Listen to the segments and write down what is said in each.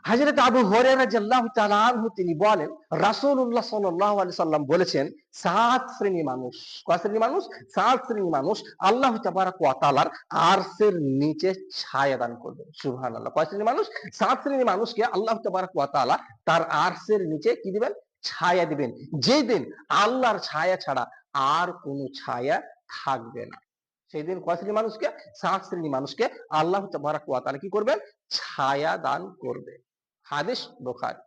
হযরত আবু হুরায়রা রাদিয়াল্লাহু তাআলা আনহু তিনি বলেন, রাসূলুল্লাহ সাল্লাল্লাহু আলাইহি সাল্লাম বলেছেন, সাত শ্রেণী মানুষ, কয় শ্রেণী মানুষ? সাত শ্রেণী মানুষ আল্লাহ তাবারাক ওয়া তাআলার আরশের নিচে ছায়া দান করবেন। সুবহানাল্লাহ। কয় শ্রেণী মানুষ? সাত শ্রেণী মানুষকে আল্লাহ তাবারাক ওয়া তাআলা তার আরশের নিচে কি দিবেন? ছায়া দিবেন। যেদিন আল্লাহর ছায়া ছাড়া আর কোনো ছায়া থাকবে না। সেই দিন কয় শ্রেণী মানুষকে? সাত শ্রেণী মানুষকে আল্লাহ তাবারাক ওয়া তাআলা কি করবেন? ছায়া দান করবে। হাদিস বুখারী।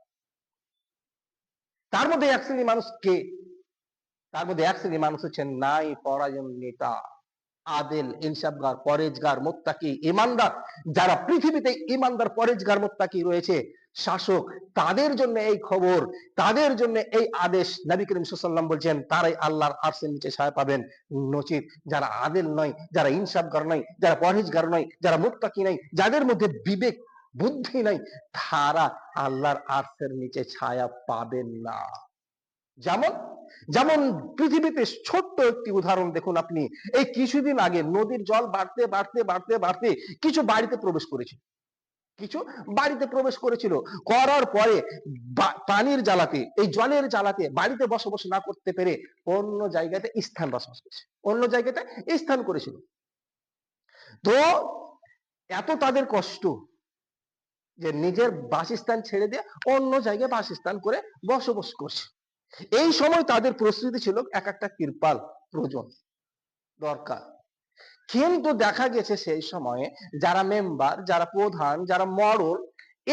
তার মধ্যে এক শ্রেণী মানুষ কে? তার মধ্যে এক শ্রেণী মানুষ হচ্ছেন নাই পরায়ণ নেতা, আদেল, ইনসাফগার, পরেজগার, মুত্তাকি, ইমানদার। যারা পৃথিবীতে ইমানদার, পরেজগার, মুত্তাকি রয়েছে, শাসক, তাদের জন্য এই খবর, তাদের জন্য এই আদেশ। নবী করিম সাল্লাল্লাহু আলাইহি ওয়াসাল্লাম বলছেন, তারাই আল্লাহর আরশের নিচে ছায়া পাবেন। নচিত যারা আদেল নয়, যারা ইনসাফগার নয়, যারা পরেজগার নয়, যারা মুত্তাকি নাই, যাদের মধ্যে বিবেক বুদ্ধি নাই, তারা আল্লাহর আরশের নিচে ছায়া পাবেন না। যেমন যেমন পৃথিবীতে ছোট্ট একটি উদাহরণ দেখুন আপনি। এই কিছুদিন আগে নদীর জল বাড়তে বাড়তে বাড়তে বাড়তে কিছু বাড়িতে প্রবেশ করেছিল, কিছু বাড়িতে প্রবেশ করেছিল। করার পরে পানির জ্বালাতে, এই জলের জ্বালাতে বাড়িতে বসবাস না করতে পেরে অন্য জায়গাতে স্থান বসবাস করেছে, অন্য জায়গাতে স্থান করেছিল। তো এত তাদের কষ্ট যে নিজের বাসস্থান ছেড়ে দিয়ে অন্য জায়গায় বাসস্থান করে বসবাস করছে। এই সময় তাদের প্রস্তুতি ছিল এক একটা তিরপাল প্রয়োজন, দরকার। কিন্তু দেখা গেছে সেই সময়ে যারা মেম্বার, যারা প্রধান, যারা মডল,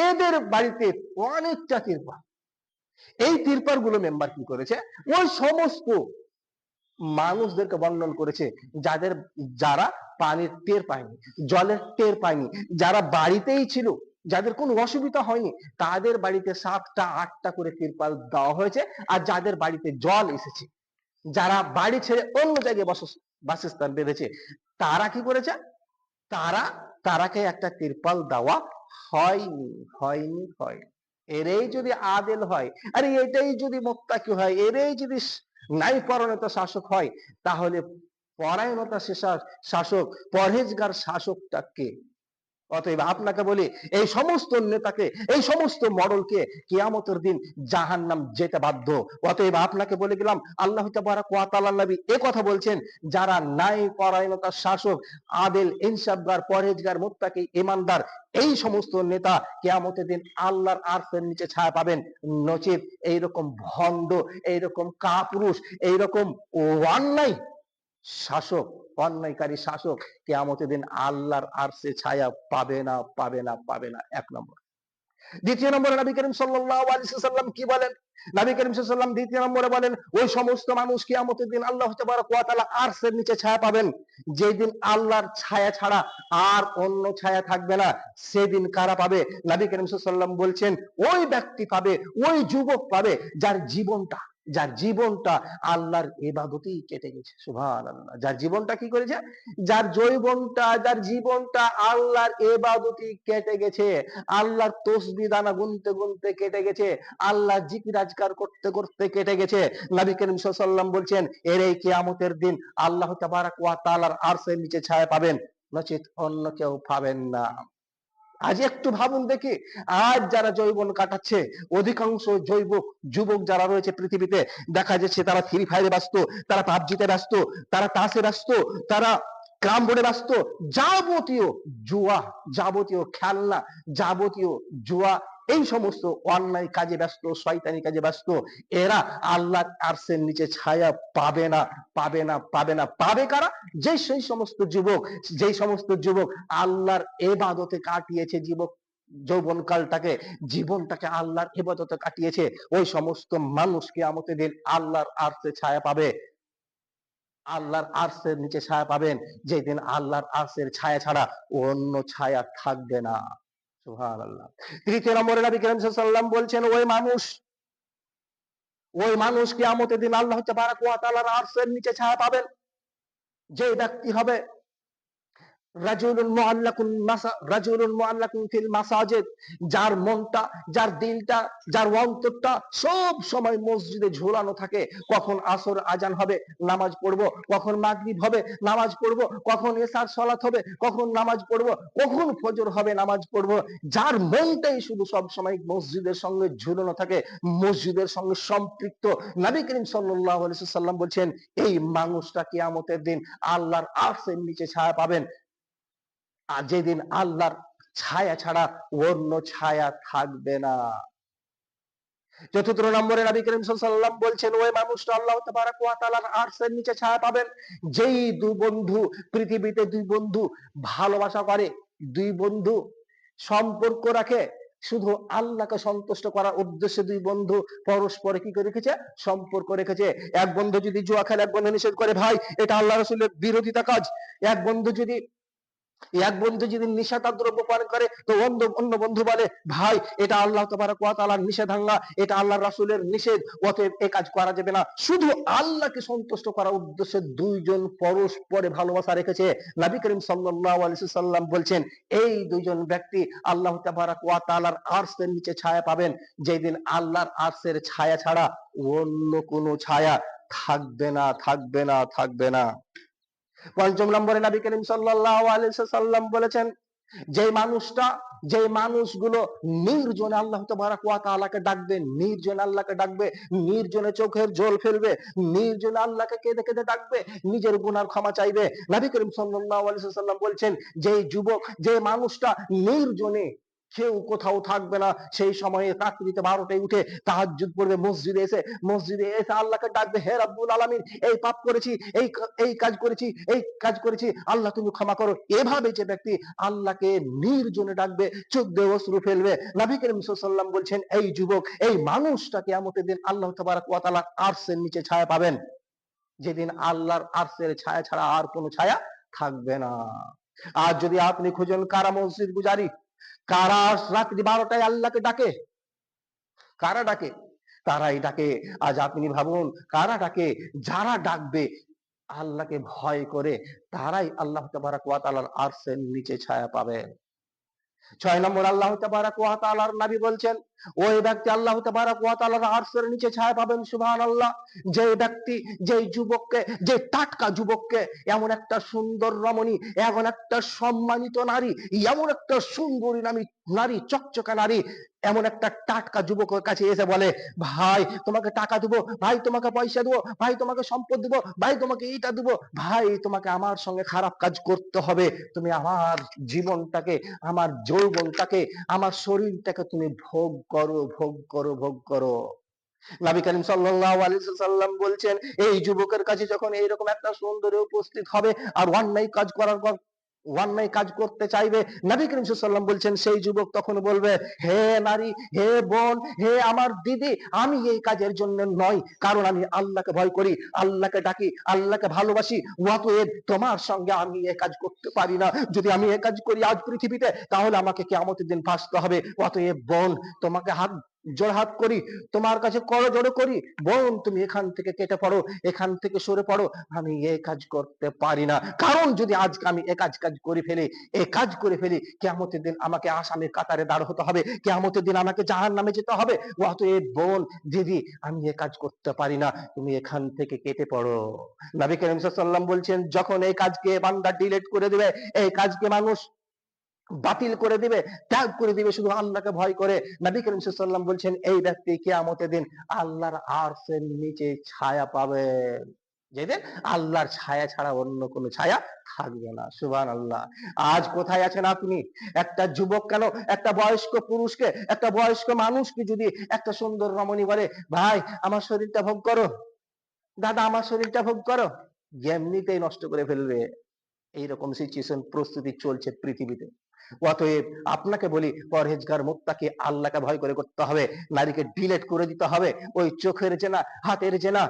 এদের বাড়িতে অনেকটা তিরপাল। এই তিরপাল গুলো মেম্বার কি করেছে? ওই সমস্ত মানুষদেরকে বন্টন করেছে যারা পানির টের পায়নি, জলের টের পায়নি, যারা বাড়িতেই ছিল, যাদের কোনো অসুবিধা হয়নি, তাদের বাড়িতে 7টা 8টা করে তিরপাল দেওয়া হয়েছে। আর যাদের বাড়িতে জল এসেছে, যারা বাড়ি ছেড়ে অন্য জায়গায় বাসস্থান বেঁধেছে, তারা কি করেছে? তারাকে একটা তিরপাল দেওয়া হয়নি, হয়নি, হয়নি। এরাই যদি আদেল হয়, আরে এটাই যদি মুত্তাকি হয়, এরাই যদি নাই পরায়ণতা শাসক হয়, তাহলে পরায়ণতা শাসক, পরহেজগার শাসকটা কে? অতএব আপনাকে বলি, এই সমস্ত নেতাকে, এই সমস্ত মডেলকে কিয়ামতের দিন জাহান্নাম যেতে বাধ্য। অতএব আপনাকে বলে গেলাম, আল্লাহ তাবারাক ওয়া তাআলা নবী এই কথা বলছেন, যারা নাই পরায়ণতার শাসক, আদেল, ইনসাফগার, পরহেজগার, মুত্তাকি, ঈমানদার, এই সমস্ত নেতা কিয়ামতের দিন আল্লাহর আরশের নিচে ছায়া পাবেন। নচিত এইরকম ভণ্ড, এইরকম কাপুরুষ, এইরকম অন্যায় শাসক, অন্যায়কারী শাসক কিয়ামতের দিন আল্লাহর আরশে ছায়া পাবে না, পাবে না, পাবে না। এক নম্বর। দ্বিতীয় নম্বরে নবী করিম সাল্লাল্লাহু আলাইহি ওয়াসাল্লাম কি বলেন? নবী করিম সাল্লাল্লাহু আলাইহি ওয়াসাল্লাম দ্বিতীয় নম্বরে বলেন, ওই সমস্ত মানুষ কিয়ামতের দিন আল্লাহ তাবারাক ওয়া তাআলা আরশের নিচে ছায়া পাবেন, যেদিন আল্লাহর ছায়া ছাড়া আর অন্য ছায়া থাকবে না। সেদিন কারা পাবে? নবী করিম সাল্লাল্লাহু আলাইহি ওয়াসাল্লাম বলছেন, ওই ব্যক্তি পাবে, ওই যুবক পাবে, যার জীবনটা আল্লাহর ইবাদতেই কেটে গেছে। সুবহানাল্লাহ। যার জীবনটা কি করেছে? যার জীবনটা আল্লাহর ইবাদতেই কেটে গেছে, আল্লাহর তসবিহ দানা গুনতে গুনতে কেটে গেছে, আল্লাহর জিকির আজকার করতে করতে কেটে গেছে। নবী করিম সাল্লাল্লাহু আলাইহি ওয়াসাল্লাম বলছেন, এরাই কিয়ামতের দিন আল্লাহ তাবারাক ওয়া তাআলার আরশের নিচে ছায়া পাবেন, নচিত অন্য কেউ পাবেন না। আজ একটু ভাবুন দেখি, আজ যারা যৌবন কাটাচ্ছে, অধিকাংশ যুবক যারা রয়েছে পৃথিবীতে, দেখা যাচ্ছে তারা ফ্রি ফায়ারে ব্যস্ত, তারা পাবজিতে ব্যস্ত, তারা তাসে ব্যস্ত, তারা ক্রাম বোর্ডে ব্যস্ত। যাবতীয় জুয়া, যাবতীয় খেলনা, যাবতীয় জুয়া, এই সমস্ত অন্যায় কাজে ব্যস্ত, শয়তানি কাজে ব্যস্ত। এরা আল্লাহর আরশের নিচে ছায়া পাবে না, পাবে না, পাবে না। পাবে কারা? যেই সমস্ত যুবক আল্লাহর ইবাদতে কাটিয়েছে জীবনটাকে আল্লাহর ইবাদতে কাটিয়েছে, ওই সমস্ত মানুষ কিয়ামতের দিন আল্লাহর আরশে ছায়া পাবে, আল্লাহর আরশের নিচে ছায়া পাবেন, যেদিন আল্লাহর আরশের ছায়া ছাড়া অন্য ছায়া থাকবে না। সুবহানাল্লাহ। তৃতীয় নম্বরে নবী করিম সাল্লাল্লাহু আলাইহি ওয়াসাল্লাম বলছেন, ওই মানুষ কিয়ামতের দিন আল্লাহ তাবারাক ওয়া তাআলার আরশের নিচে ছায়া পাবেন, যে ব্যক্তি হবে রাজুলুন মুআল্লাকুন ফিল মাসাজিদ, যার মনটা, যার দিলটা, যার অন্তরটা সব সময় মসজিদে ঝোলানো থাকে। কখন আসর আজান হবে নামাজ পড়বো, কখন মাগরিব হবে নামাজ পড়বো, কখন এশার সালাত হবে কখন নামাজ পড়বো, কখন ফজর হবে নামাজ পড়বো। যার মনটাই শুধু সব সময় মসজিদের সঙ্গে ঝুলানো থাকে, মসজিদের সঙ্গে সম্পৃক্ত। নবী করিম সাল্লাল্লাহু আলাইহি ওয়াসাল্লাম বলছেন, এই মানুষটা কিয়ামতের দিন আল্লাহর আরশের নিচে ছায়া পাবেন। আর যেদিন আল্লাহর ছায়া ছাড়া অন্য ছায়া থাকবে না। চতুর্থ নম্বরে নবী করিম সাল্লাল্লাহু আলাইহি ওয়াসাল্লাম বলছেন, ওই মানুষটা আল্লাহ তাবারাক ওয়া তাআলার আরশের নিচে ছায়া পাবেন, যেই দুই বন্ধু, পৃথিবীতে দুই বন্ধু ভালোবাসা করে, দুই বন্ধু সম্পর্ক রাখে, শুধু আল্লাহকে সন্তুষ্ট করার উদ্দেশ্যে দুই বন্ধু পরস্পরে কি করে রেখেছে, সম্পর্ক রেখেছে। এক বন্ধু যদি জুয়া খেলে, এক বন্ধু নিষেধ করে, ভাই এটা আল্লাহ রাসূলের বিরোধিতা কাজ। এক বন্ধু যদি নেশাদার দ্রব্য পান করে, তো অন্য বন্ধু বলে, ভাই এটা আল্লাহ তাবারাক ওয়া তাআলার নিষেধাজ্ঞা, এটা আল্লাহর রাসূলের নিষেধ, অতএব এই কাজ করা যাবে না। শুধু আল্লাহকে সন্তুষ্ট করার উদ্দেশ্যে দুইজন পরস্পরে ভালোবাসা রেখেছে। নবী করিম সাল্লাল্লাহু আলাইহি ওয়াসাল্লাম বলছেন, এই দুইজন ব্যক্তি আল্লাহ তাবারাক ওয়া তাআলার আরশের নিচে ছায়া পাবেন, যেদিন আল্লাহর আরশের ছায়া ছাড়া অন্য কোনো ছায়া থাকবে না, থাকবে না, থাকবে না। পঞ্চম নম্বরে নবী করিম সাল্লাল্লাহু আলাইহি ওয়াসাল্লাম বলেছেন, যে মানুষগুলো নির্জনে আল্লাহ তাবারাক ওয়া তাআলাকে ডাকবে, নির্জনে আল্লাহকে ডাকবে, নির্জনে চোখের জল ফেলবে, নির্জনে আল্লাহকে কেঁদে কেঁদে ডাকবে, নিজের গুনার ক্ষমা চাইবে। নবী করিম সাল্লাল্লাহু আলাইহি ওয়াসাল্লাম বলছেন, যে যুবক, যে মানুষটা নির্জনে, কেউ কোথাও থাকবে না, সেই সময়ে রাত্রিতে 12টায় উঠে তাহাজ্জুদ পড়বে, মসজিদে এসে আল্লাহকে ডাকবে, হে রব্বুল আলামিন, এই পাপ করেছি, এই কাজ করেছি, আল্লাহ তুমি ক্ষমা করো। এভাবে যে ব্যক্তি আল্লাহকে নির্জনে ডাকবে, চোখ দিয়ে অশ্রু ফেলবে, নবী করিম সাল্লাল্লাহু আলাইহি ওয়াসাল্লাম বলছেন, এই যুবক, এই মানুষটা কিয়ামতের দিন আল্লাহ তাবারাক ওয়া তাআলার আরশের নিচে ছায়া পাবেন, যেদিন আল্লাহর আরশের ছায়া ছাড়া আর কোনো ছায়া থাকবে না। আর যদি আপনি খুঁজেন কারা মসজিদ গুজারি, কারা রাত্রি 12টায় আল্লাহকে ডাকে, কারা ডাকে, তারাই ডাকে। আজ আপনি ভাবুন, কারা ডাকে, যারা ডাকবে আল্লাহকে ভয় করে, তারাই আল্লাহ তাবারাক ওয়া তাআলার আরশের নিচে ছায়া পাবে। 6 নম্বর, আল্লাহ তাবারাক ওয়া তাআলার নবী বলছেন, ওই ব্যক্তি আল্লাহ তাবারাক ওয়া তাআলার আরশের নিচে ছায়া পাবেন, সুবহানাল্লাহ, যে ব্যক্তি, যে যুবককে, যে টাটকা যুবককে, এমন একটা সুন্দর রমণী, এমন একটা সম্মানিত নারী, এমন একটা সুন্দরী নারী, চকচকা নারী, এমন একটা টাটকা যুবকের কাছে এসে বলে, ভাই তোমাকে টাকা দেবো, ভাই তোমাকে পয়সা দেবো, ভাই তোমাকে সম্পদ দেবো, ভাই তোমাকে এইটা দেবো, ভাই তোমাকে আমার সঙ্গে খারাপ কাজ করতে হবে, তুমি আমার জীবনটাকে, আমার যৌবনটাকে, আমার শরীরটাকে তুমি ভোগ করো, ভোগ করো, ভোগ করো। নবী করিম সাল্লাল্লাহু আলাইহি ওয়াসাল্লাম বলছেন, এই যুবকের কাছে যখন এইরকম একটা সুন্দরী উপস্থিত হবে আর অন্যায় কাজ করতে চাইবে, নবী করিম সাল্লাল্লাহু আলাইহি ওয়াসাল্লাম বলছেন, সেই যুবক তখন বলবে, হে নারী, হে বোন, হে আমার দিদি, আমি এই কাজের জন্য নয়, কারণ আমি আল্লাহকে ভয় করি, আল্লাহকে ডাকি, আল্লাহকে ভালোবাসি, অতএব তোমার সঙ্গে আমি এই কাজ করতে পারি না। যদি আমি এই কাজ করি আজ পৃথিবীতে, তাহলে আমাকে কিয়ামতের দিন ফাঁসতে হবে। অতএব বোন, তোমাকে জোড়হাত করি, তোমার কাছে করজোড়ে করি, বোন তুমি এখান থেকে কেটে পড়ো, এখান থেকে সরে পড়ো, আমি এই কাজ করতে পারি না। কারণ যদি আজকে আমি এই কাজ করে ফেলি, কিয়ামতের দিন আমাকে আসামির কাতারে দাঁড় হতে হবে, কিয়ামতের দিন আমাকে জাহান্নামে যেতে হবে। অতএব বোন, দিদি, আমি এই কাজ করতে পারি না, তুমি এখান থেকে কেটে পড়ো। নবী করিম সাল্লাল্লাহু আলাইহি ওয়াসাল্লাম বলছেন, যখন এই কাজকে বান্দা ডিলিট করে দিবে, এই কাজকে মানুষ বাতিল করে দিবে, ত্যাগ করে দিবে, শুধু আল্লাহকে ভয় করে, নবী করিম সাল্লাল্লাহু আলাইহি ওয়াসাল্লাম বলছেন, এই ব্যক্তি কিয়ামতের দিন আল্লাহর আরশের নিচে ছায়া পাবে, যেদিন আল্লাহর ছায়া ছাড়া অন্য কোনো ছায়া থাকবে না। সুবহানাল্লাহ। আজ কোথায় আছেন আপনি? একটা যুবক কেন, একটা বয়স্ক পুরুষকে, একটা বয়স্ক মানুষকে যদি একটা সুন্দর রমণী বলে, ভাই আমার শরীরটা ভোগ করো, দাদা আমার শরীরটা ভোগ করো, এমনিতেই নষ্ট করে ফেলবে। এইরকম সিচুয়েশন, প্রস্তুতি চলছে পৃথিবীতে। অতএব আপনাকে বলি, পরহেজগার মুত্তাকি, আল্লাহকে ভয় করে করতে হবে, নারীকে ডিলেট করে দিতে হবে, ওই চোখের জেনা, হাতের জেনা,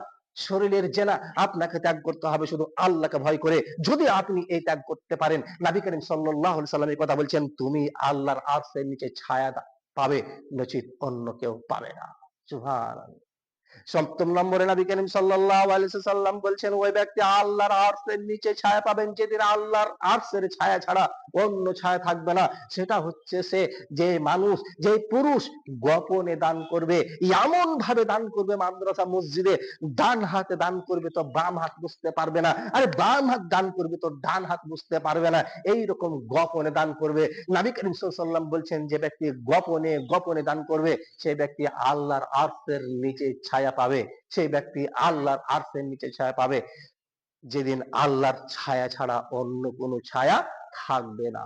শরীরের জেনা আপনাকে ত্যাগ করতে হবে শুধু আল্লাহকে ভয় করে। যদি আপনি এই ত্যাগ করতে পারেন, নবী করিম সাল্লাল্লাহু আলাইহি সাল্লাম এই কথা বলছেন, তুমি আল্লাহর আরশের নিচে ছায়া পাবে, নচিত অন্য কেউ পাবে না। সুবহানাল্লাহ। সপ্তম নম্বরে নবী করিম সাল্লাল্লাহু আলাইহি ওয়াসাল্লাম বলছেন, ওই ব্যক্তি আল্লাহর আরশের নিচে ছায়া পাবেন যেদিন আল্লাহর আরশের ছায়া ছাড়া অন্য ছায়া থাকবে না। সেটা হচ্ছে সে যে মানুষ, যে পুরুষ গোপনে দান করবে, এমন ভাবে দান করবে, মাদ্রাসা মসজিদে ডান হাতে দান করবে তো বাম হাত বুঝতে পারবে না, আরে বাম হাত দান করবে তো ডান হাত বুঝতে পারবে না, এইরকম গোপনে দান করবে। নবী করিম সাল্লাল্লাহু আলাইহি ওয়াসাল্লাম বলছেন, যে ব্যক্তি গোপনে গোপনে দান করবে সেই ব্যক্তি আল্লাহর আরশের নিচে ছায়া পাবে, সেই ব্যক্তি আল্লাহর আরশের নিচে ছায়া পাবে যেদিন আল্লাহর ছায়া ছাড়া অন্য কোনো ছায়া থাকবে না।